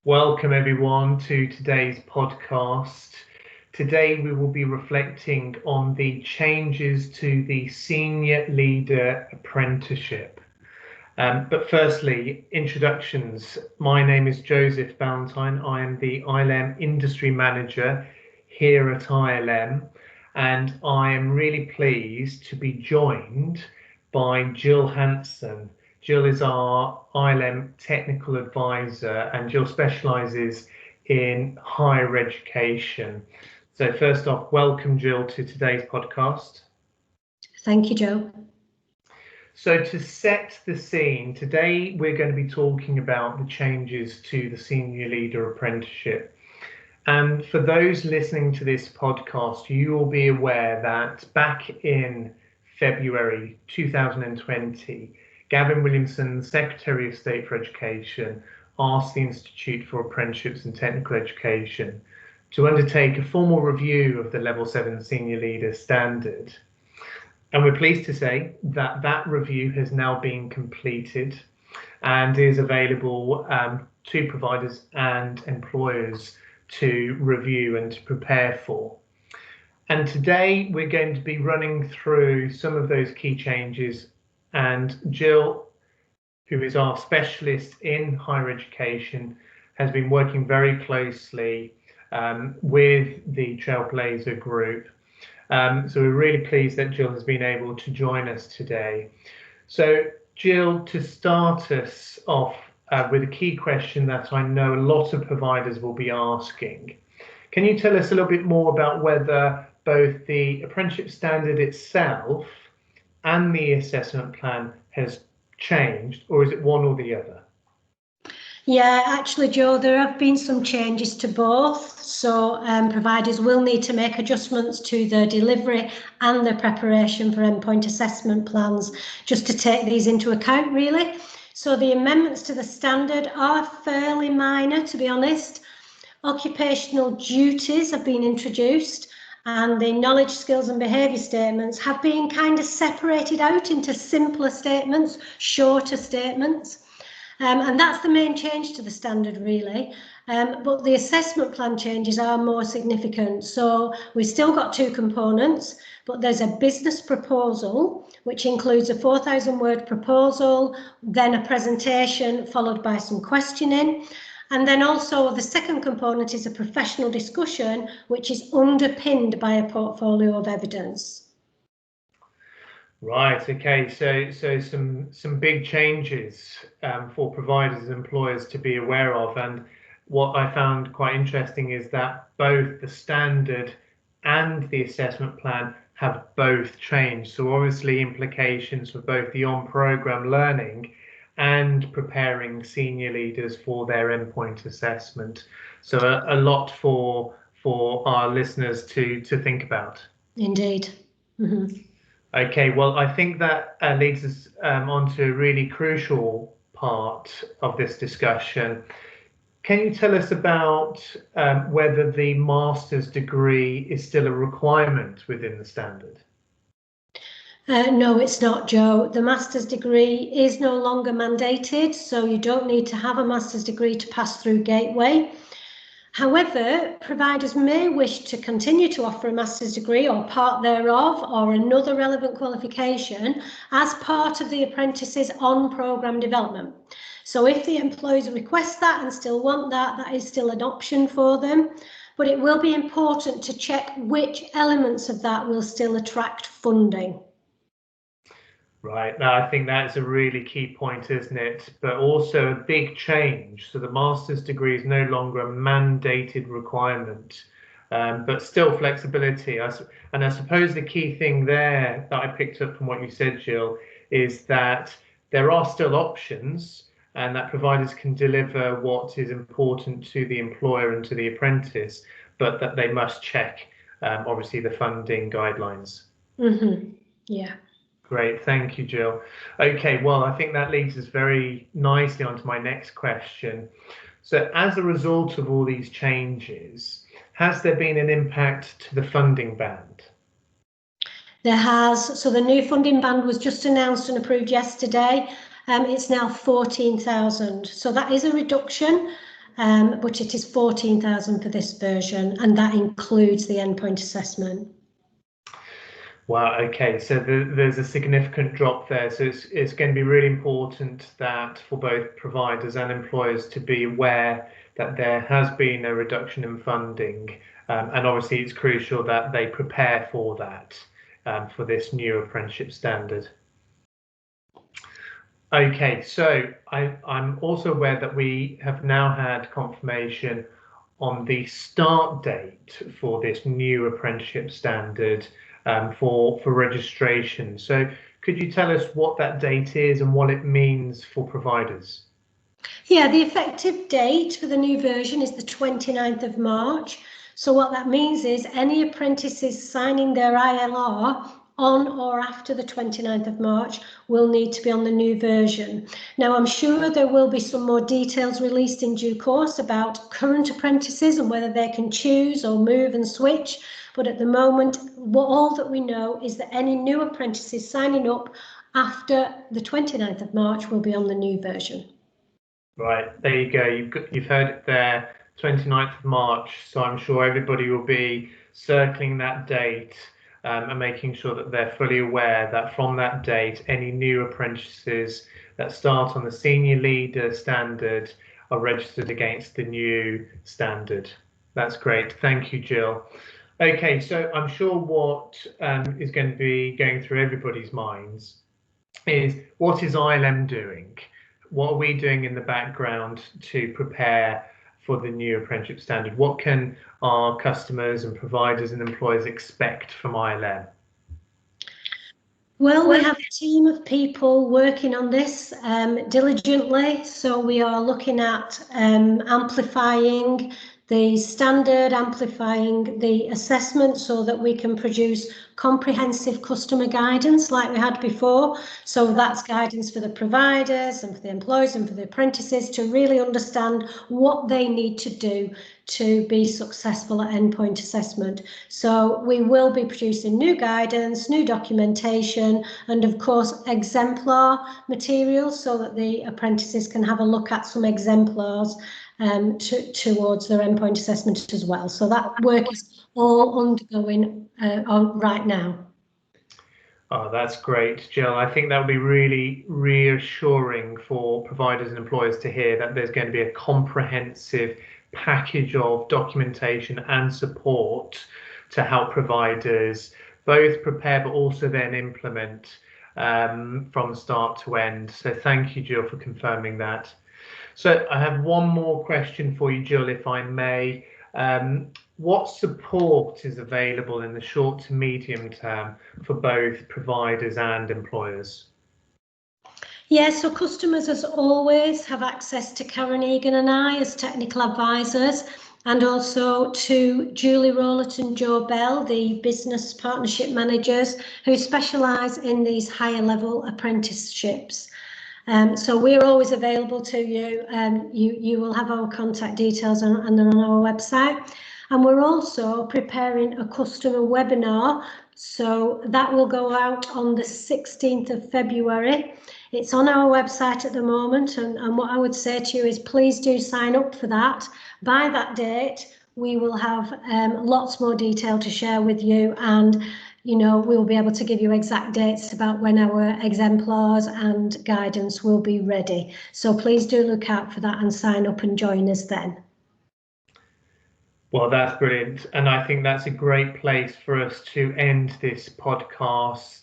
Welcome everyone to today's podcast. Today we will be reflecting on the changes to the Senior Leader Apprenticeship. But firstly, introductions. My name is Joseph Valentine. I am the ILM Industry Manager here at ILM, and I am really pleased to be joined by Jill Hanson. Jill is our ILM technical advisor, and Jill specialises in higher education. So first off, welcome Jill to today's podcast. Thank you, Joe. So to set the scene, today we're going to be talking about the changes to the Senior Leader Apprenticeship. And for those listening to this podcast, you will be aware that back in February 2020, Gavin Williamson, Secretary of State for Education, asked the Institute for Apprenticeships and Technical Education to undertake a formal review of the Level 7 Senior Leader Standard. And we're pleased to say that that review has now been completed and is available to providers and employers to review and to prepare for. And today we're going to be running through some of those key changes, and Jill, who is our specialist in higher education, has been working very closely with the Trailblazer group. So we're really pleased that Jill has been able to join us today. So Jill, to start us off with a key question that I know a lot of providers will be asking, can you tell us a little bit more about whether both the apprenticeship standard itself and the assessment plan has changed, or is it one or the other? Yeah, actually, Joe, there have been some changes to both. So providers will need to make adjustments to the delivery and the preparation for endpoint assessment plans, just to take these into account, really. So the amendments to the standard are fairly minor, to be honest. Occupational duties have been introduced, and the knowledge, skills and behaviour statements have been kind of separated out into simpler statements, shorter statements. And that's the main change to the standard, really. But the assessment plan changes are more significant. So we've still got two components, but there's a business proposal, which includes a 4,000-word proposal, then a presentation followed by some questioning. And then also the second component is a professional discussion, which is underpinned by a portfolio of evidence. Right. Okay. So some big changes for providers and employers to be aware of. And what I found quite interesting is that both the standard and the assessment plan have both changed. So obviously implications for both the on-programme learning and preparing senior leaders for their endpoint assessment. So a lot for our listeners to think about. Indeed. Mm-hmm. Okay, well, I think that leads us on to a really crucial part of this discussion. Can you tell us about whether the master's degree is still a requirement within the standard? No, it's not, Joe. The master's degree is no longer mandated, so you don't need to have a master's degree to pass through Gateway. However, providers may wish to continue to offer a master's degree or part thereof or another relevant qualification as part of the apprentice's on-programme development. So if the employers request that and still want that, that is still an option for them. But it will be important to check which elements of that will still attract funding. Right. Now, I think that's a really key point, isn't it? But also a big change. So the master's degree is no longer a mandated requirement, but still flexibility. And I suppose the key thing there that I picked up from what you said, Jill, is that there are still options and that providers can deliver what is important to the employer and to the apprentice, but that they must check, obviously, the funding guidelines. Mm-hmm. Yeah. Great, thank you, Jill. Okay, well, I think that leads us very nicely onto my next question. So as a result of all these changes, has there been an impact to the funding band? There has. So the new funding band was just announced and approved yesterday. It's now 14,000. So that is a reduction. but it is 14,000 for this version, and that includes the endpoint assessment. Wow, okay, so there's a significant drop there. So it's going to be really important that for both providers and employers to be aware that there has been a reduction in funding. And obviously it's crucial that they prepare for that, for this new apprenticeship standard. Okay, so I'm also aware that we have now had confirmation on the start date for this new apprenticeship standard, for registration. So could you tell us what that date is and what it means for providers? Yeah, the effective date for the new version is the 29th of March. So what that means is any apprentices signing their ILR on or after the 29th of March will need to be on the new version. Now, I'm sure there will be some more details released in due course about current apprentices and whether they can choose or move and switch. But at the moment, all that we know is that any new apprentices signing up after the 29th of March will be on the new version. Right, there you go. You've heard it there, 29th of March. So I'm sure everybody will be circling that date, and making sure that they're fully aware that from that date, any new apprentices that start on the senior leader standard are registered against the new standard. That's great. Thank you, Jill. Okay, so I'm sure what is going to be going through everybody's minds is, what is ILM doing? What are we doing in the background to prepare for the new apprenticeship standard? What can our customers and providers and employers expect from ILM? Well, we have a team of people working on this diligently. So we are looking at amplifying the standard, amplifying the assessment so that we can produce comprehensive customer guidance like we had before. So that's guidance for the providers and for the employers and for the apprentices to really understand what they need to do to be successful at endpoint assessment. So we will be producing new guidance, new documentation, and of course exemplar materials so that the apprentices can have a look at some exemplars towards their endpoint assessment as well. So that work is all undergoing right now. Oh, that's great, Jill. I think that would be really reassuring for providers and employers to hear that there's going to be a comprehensive package of documentation and support to help providers both prepare but also then implement from start to end. So thank you, Jill, for confirming that. So I have one more question for you, Jill, if I may. What support is available in the short to medium term for both providers and employers? Yes, so customers, as always, have access to Karen Egan and I as technical advisors, and also to Julie Rowlett and Joe Bell, the business partnership managers who specialise in these higher level apprenticeships. So we're always available to you. You will have our contact details and they're on our website. And we're also preparing a customer webinar. So that will go out on the 16th of February. It's on our website at the moment. And what I would say to you is please do sign up for that. By that date, we will have lots more detail to share with you, and we'll be able to give you exact dates about when our exemplars and guidance will be ready. So please do look out for that and sign up and join us then. Well, that's brilliant. And I think that's a great place for us to end this podcast.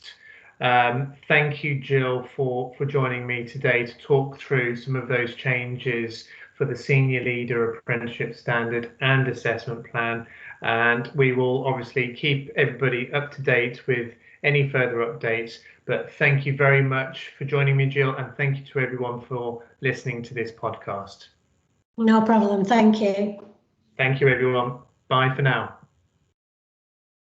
Thank you, Jill, for joining me today to talk through some of those changes for the Senior Leader Apprenticeship Standard and Assessment Plan. And we will obviously keep everybody up to date with any further updates. But thank you very much for joining me, Jill, and thank you to everyone for listening to this podcast. No problem. Thank you. Thank you, everyone. Bye for now.